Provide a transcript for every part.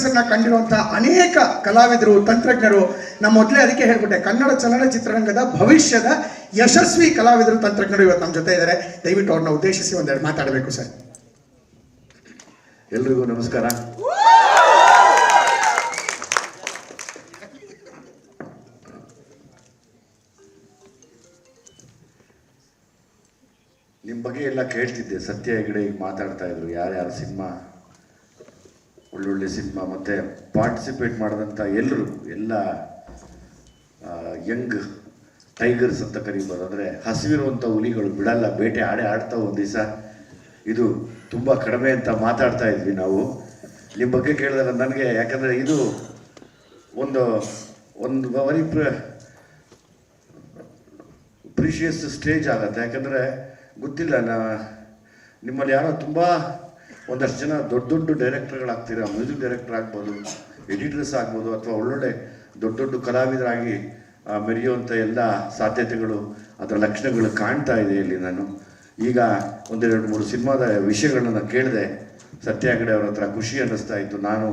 ಕಂಡಿರುವಂತಹ ಅನೇಕ ಕಲಾವಿದರು ತಂತ್ರಜ್ಞರು ನಮ್ಮ ಮೊದಲೇ ಅದಕ್ಕೆ ಹೇಳ್ಬಿಟ್ಟೆ ಕನ್ನಡ ಚಲನಚಿತ್ರರಂಗದ ಭವಿಷ್ಯದ ಯಶಸ್ವಿ ಕಲಾವಿದರು ತಂತ್ರಜ್ಞರು ಇವತ್ತು ನಮ್ಮ ಜೊತೆ ಇದ್ದಾರೆ. ದಯವಿಟ್ಟು ಅವ್ರನ್ನ ಉದ್ದೇಶಿಸಿ ಒಂದೆರಡು ಮಾತಾಡಬೇಕು ಸರ್. ಎಲ್ರಿಗೂ ನಮಸ್ಕಾರ. ನಿಮ್ಮ ಬಗ್ಗೆ ಎಲ್ಲ ಕೇಳ್ತಿದ್ದೆ. ಸತ್ಯ ಹೆಗಡೆ ಈಗ ಮಾತಾಡ್ತಾ ಇದ್ರು, ಯಾರ್ಯಾರು ಸಿನಿಮಾ ಒಳ್ಳೊಳ್ಳೆ ಸಿನಿಮಾ ಮತ್ತು ಪಾರ್ಟಿಸಿಪೇಟ್ ಮಾಡಿದಂಥ ಎಲ್ಲರೂ ಎಲ್ಲ ಯಂಗ್ ಟೈಗರ್ಸ್ ಅಂತ ಕರೀಬೋದು. ಅಂದರೆ ಹಸಿವಿರುವಂಥ ಹುಲಿಗಳು ಬಿಡಲ್ಲ, ಬೇಟೆ ಆಡ್ತಾ ಒಂದು ದಿವಸ. ಇದು ತುಂಬ ಕಡಿಮೆ ಅಂತ ಮಾತಾಡ್ತಾ ಇದ್ವಿ ನಾವು. ನಿಮ್ಮ ಬಗ್ಗೆ ಕೇಳಿದಾಗ ನನಗೆ, ಯಾಕಂದರೆ ಇದು ಒಂದು ವೆರಿ ಪ್ರೀಷಿಯಸ್ ಸ್ಟೇಜ್ ಆಗುತ್ತೆ. ಯಾಕಂದರೆ ಗೊತ್ತಿಲ್ಲ, ನಿಮ್ಮಲ್ಲಿ ಯಾರೋ ತುಂಬ ಒಂದಷ್ಟು ಜನ ದೊಡ್ಡ ಡೈರೆಕ್ಟರ್ಗಳಾಗ್ತೀರಾ. ಮ್ಯೂಸಿಕ್ ಡೈರೆಕ್ಟರ್ ಆಗ್ಬೋದು, ಎಡಿಟರ್ಸ್ ಆಗ್ಬೋದು, ಅಥವಾ ಒಳ್ಳೊಳ್ಳೆ ದೊಡ್ಡ ಕಲಾವಿದರಾಗಿ ಮೆರೆಯುವಂಥ ಎಲ್ಲ ಸಾಧ್ಯತೆಗಳು, ಅದರ ಲಕ್ಷಣಗಳು ಕಾಣ್ತಾ ಇದೆ ಇಲ್ಲಿ. ನಾನು ಈಗ ಒಂದೆರಡು ಮೂರು ಸಿನಿಮಾದ ವಿಷಯಗಳನ್ನ ಕೇಳಿದೆ ಸತ್ಯ ಹೆಗಡೆ ಅವ್ರ ಹತ್ರ. ಖುಷಿ ಅನ್ನಿಸ್ತಾ ಇತ್ತು. ನಾನು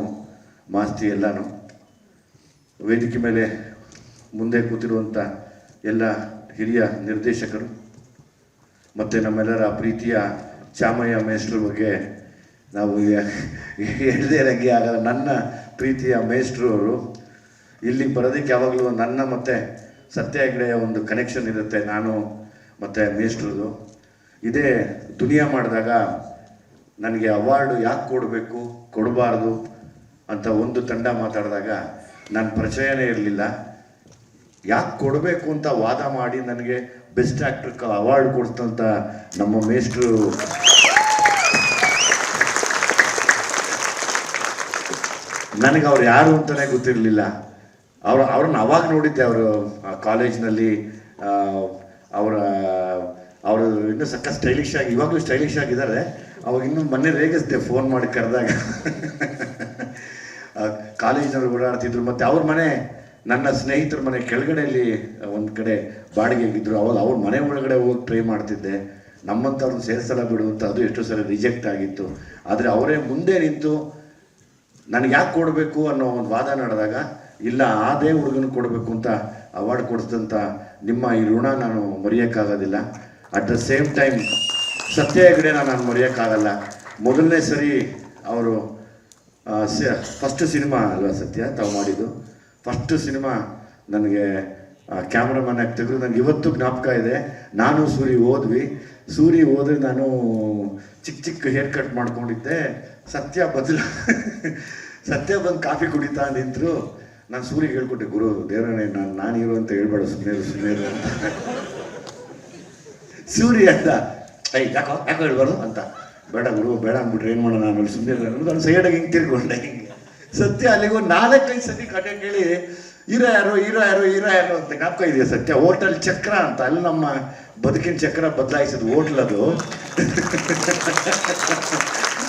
ಮಾಸ್ತಿ ಎಲ್ಲನೂ ವೇದಿಕೆ ಮೇಲೆ ಮುಂದೆ ಕೂತಿರುವಂಥ ಎಲ್ಲ ಹಿರಿಯ ನಿರ್ದೇಶಕರು ಮತ್ತು ನಮ್ಮೆಲ್ಲರ ಪ್ರೀತಿಯ ಚಾಮಯ್ಯ ಮೇಷ್ಟ್ರ ಬಗ್ಗೆ ನಾವು ಹೇಳ್ದೇ ಇರೋಂಗೆ ಆಗಲ್ಲ. ನನ್ನ ಪ್ರೀತಿಯ ಮೇಷ್ಟ್ರು ಅವರು. ಇಲ್ಲಿ ಬರೋದಕ್ಕೆ ಯಾವಾಗಲೂ ನನ್ನ ಮತ್ತು ಸತ್ಯ ಹೆಗಡೆಯ ಒಂದು ಕನೆಕ್ಷನ್ ಇರುತ್ತೆ, ನಾನು ಮತ್ತು ಮೇಷ್ಟ್ರದು. ಇದೇ ದುನಿಯಾ ಮಾಡಿದಾಗ ನನಗೆ ಅವಾರ್ಡು ಯಾಕೆ ಕೊಡಬೇಕು, ಕೊಡಬಾರ್ದು ಅಂತ ಒಂದು ತಂಡ ಮಾತಾಡಿದಾಗ ನನ್ನ ಪರಿಚಯನೇ ಇರಲಿಲ್ಲ. ಯಾಕೆ ಕೊಡಬೇಕು ಅಂತ ವಾದ ಮಾಡಿ ನನಗೆ ಬೆಸ್ಟ್ ಆ್ಯಕ್ಟರ್ ಅವಾರ್ಡ್ ಕೊಡ್ತಂಥ ನಮ್ಮ ಮೇಷ್ಟ್ರು ನನಗೆ ಅವ್ರು ಯಾರು ಅಂತಲೇ ಗೊತ್ತಿರಲಿಲ್ಲ. ಅವ್ರನ್ನ ಅವಾಗ ನೋಡಿದ್ದೆ. ಅವರು ಕಾಲೇಜ್ನಲ್ಲಿ ಅವರು ಇನ್ನೂ ಸಕ್ಕ ಸ್ಟೈಲಿಶ್ ಆಗಿ, ಇವಾಗಲೂ ಸ್ಟೈಲಿಶ್ ಆಗಿದ್ದಾರೆ. ಅವಾಗ ಇನ್ನೂ ಮೊನ್ನೆ ರೇಗಿಸ್ದೆ ಫೋನ್ ಮಾಡಿ ಕರೆದಾಗ. ಕಾಲೇಜ್ನವ್ರು ಓಡಾಡ್ತಿದ್ರು. ಮತ್ತು ಅವ್ರ ಮನೆ ನನ್ನ ಸ್ನೇಹಿತರ ಮನೆ ಕೆಳಗಡೆಯಲ್ಲಿ ಒಂದು ಕಡೆ ಬಾಡಿಗೆಗಿದ್ರು. ಅವಾಗ ಅವ್ರ ಮನೆ ಒಳಗಡೆ ಹೋಗಿ ಟ್ರೈ ಮಾಡ್ತಿದ್ದೆ. ನಮ್ಮಂಥವ್ರನ್ನ ಸೇರಿಸಲ್ಲ ಬಿಡು ಅಂತ. ಅದು ಎಷ್ಟೋ ಸಲ ರಿಜೆಕ್ಟ್ ಆಗಿತ್ತು. ಆದರೆ ಅವರೇ ಮುಂದೆ ನಿಂತು ನನಗೆ ಯಾಕೆ ಕೊಡಬೇಕು ಅನ್ನೋ ಒಂದು ವಾದ ನಡೆದಾಗ, ಇಲ್ಲ ಅದೇ ಹುಡುಗನ ಕೊಡಬೇಕು ಅಂತ ಅವಾರ್ಡ್ ಕೊಡಿಸಿದಂಥ ನಿಮ್ಮ ಈ ಋಣ ನಾನು ಮರೆಯೋಕ್ಕಾಗೋದಿಲ್ಲ. ಅಟ್ ದ ಸೇಮ್ ಟೈಮ್ ಸತ್ಯ ಹೆಗಡೆನ ನಾನು ಮರೆಯೋಕ್ಕಾಗಲ್ಲ. ಮೊದಲನೇ ಸರಿ ಅವರು ಫಸ್ಟ್ ಸಿನಿಮಾ ಅಲ್ವಾ ಸತ್ಯ ತಾವು ಮಾಡಿದ್ದು? ಫಸ್ಟ್ ಸಿನಿಮಾ ನನಗೆ ಕ್ಯಾಮ್ರಾಮನ್ ಆಗಿ ತೆಗೆದು ನನಗೆ ಇವತ್ತು ಜ್ಞಾಪಕ ಇದೆ. ನಾನು ಸೂರಿ ಹೋದ್ರೆ ನಾನು ಚಿಕ್ಕ ಹೇರ್ ಕಟ್ ಮಾಡ್ಕೊಂಡಿದ್ದೆ. ಸತ್ಯ ಬಂದು ಕಾಫಿ ಕುಡಿತಾ ನಿಂತರು. ನಾನು ಸೂರಿಗೆ ಹೇಳ್ಕೊಟ್ಟೆ, ಗುರು ದೇವರೇ ನಾನು ಇರು ಅಂತ ಹೇಳ್ಬೇಡ, ಸುಮ್ಮನೆ ಅಂತ. ಸೂರಿ ಅಂತ ಯಾಕೋ ಹೇಳ್ಬಾರ್ದು ಅಂತ. ಬೇಡ ಗುರು ಬೇಡ ಅಂದ್ಬಿಟ್ರೆ ಏನು ಮಾಡೋಣ, ಆಮೇಲೆ ಸುಮ್ಮನೆ ನಾನು ಸೈಡಾಗಿ ಹಿಂಗೆ ತಿರ್ಕೊಂಡೆ. ಹಿಂಗೆ ಸತ್ಯ ಅಲ್ಲಿಗೂ 4-5 ಸತಿ ಕಡೆ ಕೇಳಿ ಹೀರೋ ಯಾರು ಅಂತ ಜ್ಞಾಪಕ ಇದೆಯಾ ಸತ್ಯ? ಹೋಟೆಲ್ ಚಕ್ರ ಅಂತ, ಅಲ್ಲಿ ನಮ್ಮ ಬದುಕಿನ ಚಕ್ರ ಬದಲಾಯಿಸಿದ ಹೋಟ್ಲ್ ಅದು.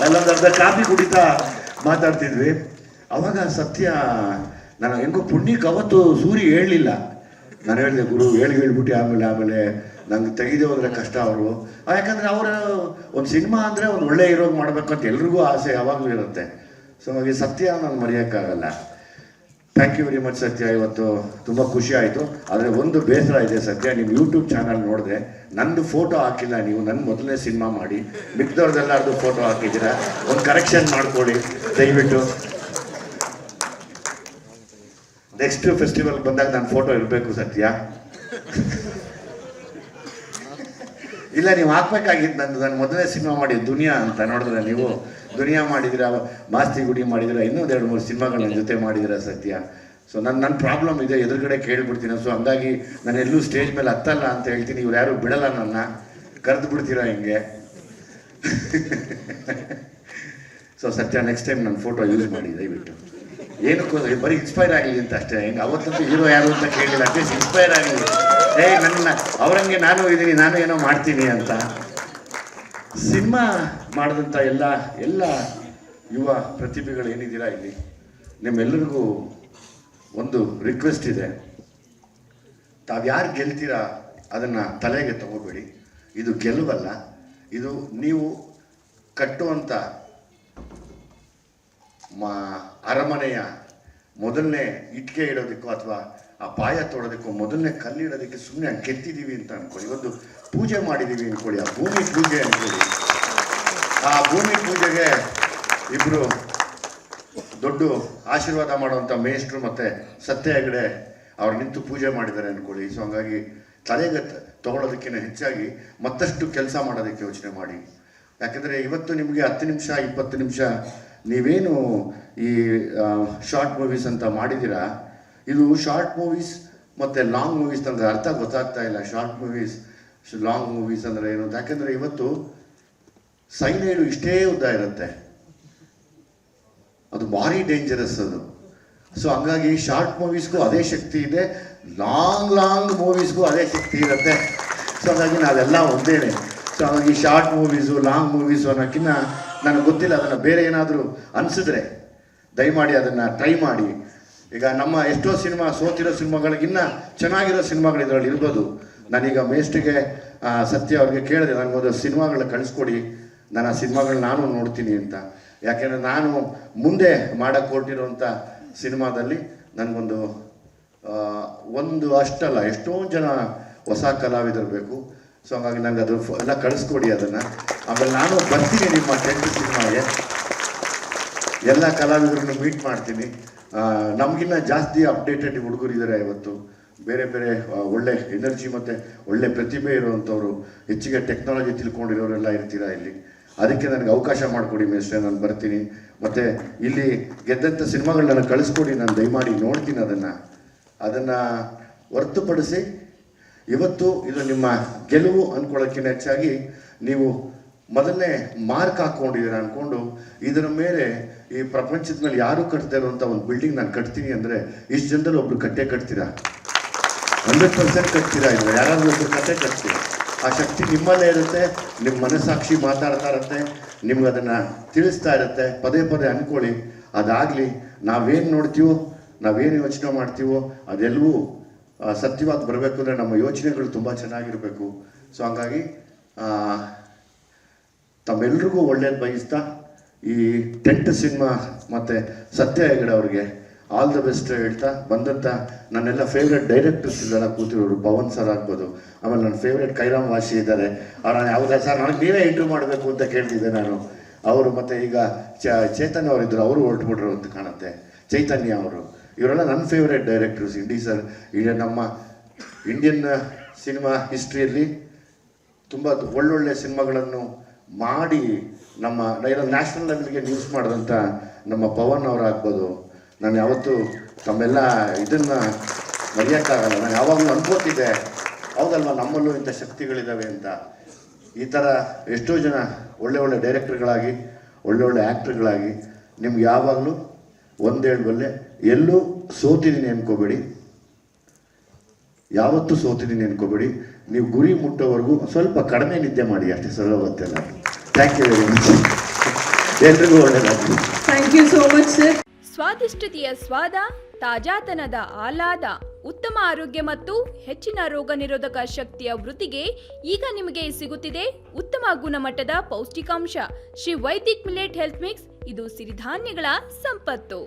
ಅಲ್ಲೊಂದು ಅರ್ಧ ಕಾಫಿ ಕುಡಿತಾ ಮಾತಾಡ್ತಿದ್ವಿ. ಅವಾಗ ಸತ್ಯ ನಾನು ಹೆಂಗೋ ಪುಣ್ಯಕ್ಕೆ ಅವತ್ತು ಸೂರಿ ಹೇಳಲಿಲ್ಲ. ನಾನು ಹೇಳಿದೆ, ಗುರು ಹೇಳ್ಬಿಟ್ಟು ಆಮೇಲೆ ನಂಗೆ ತೆಗೆದೇ ಹೋದ್ರೆ ಕಷ್ಟ ಅವರು. ಯಾಕಂದರೆ ಅವರ ಒಂದು ಸಿನಿಮಾ ಅಂದರೆ ಒಂದು ಒಳ್ಳೆ ಹೀರೋಗಿ ಮಾಡಬೇಕು ಅಂತ ಎಲ್ರಿಗೂ ಆಸೆ ಯಾವಾಗಲೂ ಇರುತ್ತೆ. ಸೊ ಹಾಗೆ ಸತ್ಯ ನಾನು ಮರೆಯೋಕ್ಕಾಗಲ್ಲ. ಥ್ಯಾಂಕ್ ಯು ವೆರಿ ಮಚ್ ಸತ್ಯ. ಇವತ್ತು ತುಂಬ ಖುಷಿ ಆಯಿತು. ಆದರೆ ಒಂದು ಬೇಸರ ಇದೆ ಸತ್ಯ, ನಿಮ್ಮ ಯೂಟ್ಯೂಬ್ ಚಾನಲ್ ನೋಡಿದೆ, ನಂದು ಫೋಟೋ ಹಾಕಿಲ್ಲ ನೀವು. ನನ್ನ ಮೊದಲನೇ ಸಿನಿಮಾ ಮಾಡಿ ಮಿಕ್ದವ್ರದ್ದೆಲ್ಲರದು ಫೋಟೋ ಹಾಕಿದ್ದೀರಾ. ಒಂದು ಕರೆಕ್ಷನ್ ಮಾಡ್ಕೊಳ್ಳಿ ದಯವಿಟ್ಟು. ನೆಕ್ಸ್ಟ್ ಫೆಸ್ಟಿವಲ್ ಬಂದಾಗ ನನ್ನ ಫೋಟೋ ಇರಬೇಕು ಸತ್ಯ. ಇಲ್ಲ ನೀವು ಹಾಕ್ಬೇಕಾಗಿತ್ತು ನಂದು. ನಾನು ಮೊದಲನೇ ಸಿನಿಮಾ ಮಾಡಿ ದುನಿಯಾ ಅಂತ ನೋಡಿದ್ರೆ, ನೀವು ದುನಿಯಾ ಮಾಡಿದಿರ, ಮಾಸ್ತಿ ಗುಡಿ ಮಾಡಿದಿರ, ಇನ್ನೊಂದು 2-3 ಸಿನಿಮಾಗಳು ನನ್ನ ಜೊತೆ ಮಾಡಿದಿರ ಸತ್ಯ. ಸೊ ನನ್ನ ಪ್ರಾಬ್ಲಮ್ ಇದೆ, ಎದುರುಗಡೆ ಕೇಳಿಬಿಡ್ತೀನಿ. ಸೊ ಹಂಗಾಗಿ ನಾನು ಎಲ್ಲೂ ಸ್ಟೇಜ್ ಮೇಲೆ ಹತ್ತಲ್ಲ ಅಂತ ಹೇಳ್ತೀನಿ. ಇವ್ರು ಯಾರು ಬಿಡಲ್ಲ, ನನ್ನ ಕರೆದು ಬಿಡ್ತೀರಾ ಹಿಂಗೆ. ಸೊ ಸತ್ಯ ನೆಕ್ಸ್ಟ್ ಟೈಮ್ ನನ್ನ ಫೋಟೋ ಯೂಸ್ ಮಾಡಿ ದಯವಿಟ್ಟು. ಏನಕ್ಕೂ ಬರೀ ಇನ್ಸ್ಪೈರ್ ಆಗಲಿ ಅಂತ ಅಷ್ಟೇ. ಹೆಂಗೆ ಅವತ್ತಂತೂ ಹೀರೋ ಯಾರು ಅಂತ ಕೇಳಿಲ್ಲ, ಅಟ್ಲೀಸ್ಟ್ ಇನ್ಸ್ಪೈರ್ ಆಗಲಿ. ನನ್ನ ಅವರಂಗೆ ನಾನು ಇದ್ದೀನಿ, ನಾನು ಏನೋ ಮಾಡ್ತೀನಿ ಅಂತ. ಸಿನಿಮಾ ಮಾಡಿದಂಥ ಎಲ್ಲ ಯುವ ಪ್ರತಿಭೆಗಳು ಏನಿದ್ದೀರಾ ಇಲ್ಲಿ, ನಿಮ್ಮೆಲ್ಲರಿಗೂ ಒಂದು ರಿಕ್ವೆಸ್ಟ್ ಇದೆ. ತಾವು ಯಾರು ಗೆಲ್ತೀರಾ ಅದನ್ನು ತಲೆಗೆ ತಗೋಬೇಡಿ. ಇದು ಗೆಲುವಲ್ಲ, ಇದು ನೀವು ಕಟ್ಟುವಂಥ ಅರಮನೆಯ ಮೊದಲನೇ ಇಟ್ಟಿಗೆ ಇಡೋದಕ್ಕೋ ಅಥವಾ ಆ ಪಾಯ ತೊಡೋದಕ್ಕೋ ಮೊದಲನೇ ಕಲ್ಲಿಡೋದಕ್ಕೆ ಸುಮ್ಮನೆ ಹಂಗೆ ಕೆತ್ತಿದ್ದೀವಿ ಅಂತ ಅನ್ಕೊಳ್ಳಿ, ಒಂದು ಪೂಜೆ ಮಾಡಿದ್ದೀವಿ ಅಂದ್ಕೊಳ್ಳಿ, ಆ ಭೂಮಿ ಪೂಜೆ ಅಂದ್ಕೊಳ್ಳಿ. ಆ ಭೂಮಿ ಪೂಜೆಗೆ ಇಬ್ಬರು ದೊಡ್ಡ ಆಶೀರ್ವಾದ ಮಾಡುವಂಥ ಮೇಷ್ಟ್ರು ಮತ್ತು ಸತ್ಯ ಹೆಗಡೆ ಅವ್ರು ನಿಂತು ಪೂಜೆ ಮಾಡಿದ್ದಾರೆ ಅಂದ್ಕೊಳ್ಳಿ. ಸೊ ಹಂಗಾಗಿ ತಲೆಗೆ ತಗೊಳ್ಳೋದಕ್ಕಿಂತ ಹೆಚ್ಚಾಗಿ ಮತ್ತಷ್ಟು ಕೆಲಸ ಮಾಡೋದಕ್ಕೆ ಯೋಚನೆ ಮಾಡಿ. ಯಾಕಂದರೆ ಇವತ್ತು ನಿಮಗೆ 10 ನಿಮಿಷ 20 ನಿಮಿಷ ನೀವೇನು ಈ ಶಾರ್ಟ್ ಮೂವೀಸ್ ಅಂತ ಮಾಡಿದ್ದೀರಾ, ಇದು ಶಾರ್ಟ್ ಮೂವೀಸ್ ಮತ್ತು ಲಾಂಗ್ ಮೂವೀಸ್ ನನಗೆ ಅರ್ಥ ಗೊತ್ತಾಗ್ತಾ ಇಲ್ಲ. ಶಾರ್ಟ್ ಮೂವೀಸ್ ಲಾಂಗ್ ಮೂವೀಸ್ ಅಂದರೆ ಏನು ಅಂತ. ಯಾಕಂದರೆ ಇವತ್ತು ಸೈನೈಡು ಇಷ್ಟೇ ಉದ್ದ ಇರುತ್ತೆ, ಅದು ಭಾರಿ ಡೇಂಜರಸ್ ಅದು. ಸೊ ಹಂಗಾಗಿ ಶಾರ್ಟ್ ಮೂವೀಸ್ಗೂ ಅದೇ ಶಕ್ತಿ ಇದೆ, ಲಾಂಗ್ ಮೂವೀಸ್ಗೂ ಅದೇ ಶಕ್ತಿ ಇರುತ್ತೆ. ಸೊ ಹಾಗಾಗಿ ನಾವೆಲ್ಲ ಒಂದೇನೆ. ಸೊ ಹಾಗಾಗಿ ಶಾರ್ಟ್ ಮೂವೀಸು ಲಾಂಗ್ ಮೂವೀಸು ಅನ್ನೋಕ್ಕಿಂತ ನನಗೆ ಗೊತ್ತಿಲ್ಲ, ಅದನ್ನು ಬೇರೆ ಏನಾದರೂ ಅನಿಸಿದ್ರೆ ದಯಮಾಡಿ ಅದನ್ನು ಟ್ರೈ ಮಾಡಿ. ಈಗ ನಮ್ಮ ಎಷ್ಟೋ ಸಿನಿಮಾ ಸೋತಿರೋ ಸಿನಿಮಾಗಳಿಗಿನ್ನ ಚೆನ್ನಾಗಿರೋ ಸಿನಿಮಾಗಳು ಇದರಲ್ಲಿ ಇರ್ಬೋದು. ನಾನೀಗ ಮೇಷ್ಟಿಗೆ ಸತ್ಯ ಅವ್ರಿಗೆ ಕೇಳಿದೆ, ನನಗೊಂದು ಸಿನಿಮಾಗಳ ಕಳಿಸ್ಕೊಡಿ, ನಾನು ಆ ಸಿನಿಮಾಗಳನ್ನ ನಾನು ನೋಡ್ತೀನಿ ಅಂತ. ಯಾಕೆಂದರೆ ನಾನು ಮುಂದೆ ಮಾಡೋಕ್ಕೆ ಹೊರಟಿರೋಂಥ ಸಿನಿಮಾದಲ್ಲಿ ನನಗೊಂದು ಅಷ್ಟಲ್ಲ ಎಷ್ಟೊಂದು ಜನ ಹೊಸ ಕಲಾವಿದರು ಬೇಕು. ಸೊ ಹಾಗಾಗಿ ನನಗೆ ಅದು ಎಲ್ಲ ಕಳಿಸ್ಕೊಡಿ ಅದನ್ನು. ಆಮೇಲೆ ನಾನು ಬರ್ತೀನಿ ನಿಮ್ಮ 10th ಸಿನಿಮಾಗೆ, ಎಲ್ಲ ಕಲಾವಿದರನ್ನು ಮೀಟ್ ಮಾಡ್ತೀನಿ. ನಮಗಿನ್ನ ಜಾಸ್ತಿ ಅಪ್ಡೇಟೆಡ್ ಹುಡುಗರಿದ್ದಾರೆ ಇವತ್ತು, ಬೇರೆ ಬೇರೆ ಒಳ್ಳೆ ಎನರ್ಜಿ ಮತ್ತು ಒಳ್ಳೆ ಪ್ರತಿಭೆ ಇರುವಂಥವ್ರು, ಹೆಚ್ಚಿಗೆ ಟೆಕ್ನಾಲಜಿ ತಿಳ್ಕೊಂಡಿರೋರೆಲ್ಲ ಇರ್ತೀರಾ ಇಲ್ಲಿ. ಅದಕ್ಕೆ ನನಗೆ ಅವಕಾಶ ಮಾಡಿಕೊಡಿ ಮೇಷ್ಟ್ರೆ, ನಾನು ಬರ್ತೀನಿ. ಮತ್ತು ಇಲ್ಲಿ ಗೆದ್ದಂಥ ಸಿನಿಮಾಗಳು ನನಗೆ ಕಳಿಸ್ಕೊಡಿ, ನಾನು ದಯಮಾಡಿ ನೋಡ್ತೀನಿ ಅದನ್ನು ಹೊರತುಪಡಿಸಿ ಇವತ್ತು ಇದು ನಿಮ್ಮ ಗೆಲುವು ಅಂದ್ಕೊಳ್ಳೋಕ್ಕಿಂತ ಹೆಚ್ಚಾಗಿ ನೀವು ಮೊದಲನೇ ಮಾರ್ಕ್ ಹಾಕ್ಕೊಂಡಿದ್ದೀರ ಅಂದ್ಕೊಂಡು ಇದರ ಮೇಲೆ ಈ ಪ್ರಪಂಚದ ಮೇಲೆ ಯಾರೂ ಕಟ್ತಾ ಇರುವಂಥ ಒಂದು ಬಿಲ್ಡಿಂಗ್ ನಾನು ಕಟ್ತೀನಿ ಅಂದರೆ ಇಷ್ಟು ಜನದಲ್ಲಿ ಒಬ್ರು ಕಟ್ತೀರಾ, 100% ಕಟ್ತೀರಾ. ಇಲ್ಲ ಯಾರಾದರೂ ಒಬ್ರು ಕಟ್ತೀರಾ. ಆ ಶಕ್ತಿ ನಿಮ್ಮಲ್ಲೇ ಇರುತ್ತೆ, ನಿಮ್ಮ ಮನಸ್ಸಾಕ್ಷಿ ಮಾತಾಡ್ತಾ ಇರುತ್ತೆ, ನಿಮ್ಗೆ ಅದನ್ನು ತಿಳಿಸ್ತಾ ಇರುತ್ತೆ. ಪದೇ ಪದೇ ಅಂದ್ಕೊಳ್ಳಿ, ಅದಾಗಲಿ. ನಾವೇನು ನೋಡ್ತೀವೋ, ನಾವೇನು ಯೋಚನೆ ಮಾಡ್ತೀವೋ ಅದೆಲ್ಲವೂ ಸತ್ಯವಾಗಿ ಬರಬೇಕು ಅಂದರೆ ನಮ್ಮ ಯೋಚನೆಗಳು ತುಂಬ ಚೆನ್ನಾಗಿರಬೇಕು. ಸೊ ಹಂಗಾಗಿ ತಮ್ಮೆಲ್ರಿಗೂ ಒಳ್ಳೇದು ಬಯಸ್ತಾ ಈ 10th ಸಿನಿಮಾ ಮತ್ತು ಸತ್ಯ ಹೆಗಡೆ ಅವ್ರಿಗೆ ಆಲ್ ದ ಬೆಸ್ಟ್ ಹೇಳ್ತಾ, ಬಂದಂಥ ನನ್ನೆಲ್ಲ ಫೇವ್ರೆಟ್ ಡೈರೆಕ್ಟರ್ಸ್ ಇಲ್ಲೆಲ್ಲ ಕೂತಿರೋರು, ಪವನ್ ಸರ್ ಆಗ್ಬೋದು, ಆಮೇಲೆ ನನ್ನ ಫೇವ್ರೆಟ್ ಕೈರಾಮ್ ವಾಶಿ ಇದ್ದಾರೆ. ನಾನು ಯಾವುದೇ ಸರ್ ನನಗೆ ನೀವೇ ಇಂಟರ್ವ್ಯೂ ಮಾಡಬೇಕು ಅಂತ ಕೇಳ್ತಿದ್ದೆ ನಾನು. ಅವರು ಮತ್ತು ಈಗ ಚೇತನ್ ಅವರಿದ್ದರು, ಅವರು ಹೊರಟುಬಿಟ್ರು ಅಂತ ಕಾಣುತ್ತೆ, ಚೈತನ್ಯ ಅವರು. ಇವರೆಲ್ಲ ನನ್ನ ಫೇವ್ರೆಟ್ ಡೈರೆಕ್ಟರ್ಸ್. ಸರ್ ಈಗ ನಮ್ಮ ಇಂಡಿಯನ್ ಸಿನಿಮಾ ಹಿಸ್ಟ್ರಿಯಲ್ಲಿ ತುಂಬ ಒಳ್ಳೊಳ್ಳೆ ಸಿನಿಮಾಗಳನ್ನು ಮಾಡಿ ನಮ್ಮ ನ್ಯಾಷನಲ್ ಲೆವೆಲ್ಗೆ ನ್ಯೂಸ್ ಮಾಡಿದಂಥ ನಮ್ಮ ಪವನ್ ಅವರಾಗ್ಬೋದು. ನಾನು ಯಾವತ್ತೂ ತಮ್ಮೆಲ್ಲ ಇದನ್ನು ಮರೆಯೋಕ್ಕಾಗಲ್ಲ. ನಾನು ಯಾವಾಗಲೂ ಅನ್ಕೋತಿದ್ದೆ, ಹೌದಲ್ವ ನಮ್ಮಲ್ಲೂ ಇಂಥ ಶಕ್ತಿಗಳಿದ್ದಾವೆ ಅಂತ. ಈ ಥರ ಎಷ್ಟೋ ಜನ ಒಳ್ಳೆ ಡೈರೆಕ್ಟರ್ಗಳಾಗಿ ಒಳ್ಳೊಳ್ಳೆ ಆ್ಯಕ್ಟ್ರ್ಗಳಾಗಿ ನಿಮ್ಗೆ ಯಾವಾಗಲೂ ಒಂದೇಳ್ಬಲ್ಲೆ, ಎಲ್ಲೂ ಸೋತಿದ್ದೀನಿ ಅನ್ಕೋಬೇಡಿ, ಯಾವತ್ತೂ ಸೋತಿದ್ದೀನಿ ಅನ್ಕೋಬೇಡಿ. ನೀವು ಗುರಿ ಮುಟ್ಟೋವರೆಗೂ ಸ್ವಲ್ಪ ಕಡಿಮೆ ನಿದ್ದೆ ಮಾಡಿ, ಅಷ್ಟೇ ಸರೋವತ್ತೆಲ್ಲ. Thank you very much. ಎಲ್ರಿಗೂ ಒಳ್ಳೆಯದಾಗಲಿ. Thank you so much sir. ಸ್ವಾದಿಷ್ಟತೆಯ ಸ್ವಾದ, ತಾಜಾತನದ ಆಹ್ಲಾದ, ಉತ್ತಮ ಆರೋಗ್ಯ ಮತ್ತು ಹೆಚ್ಚಿನ ರೋಗ ನಿರೋಧಕ ಶಕ್ತಿಯ ವೃದ್ಧಿಗೆ ಈಗ ನಿಮಗೆ ಸಿಗುತ್ತಿದೆ ಉತ್ತಮ ಗುಣಮಟ್ಟದ ಪೌಷ್ಟಿಕಾಂಶ Shri Vaidik millet health mix. ಇದು ಸಿರಿಧಾನ್ಯಗಳ ಸಂಪತ್ತು.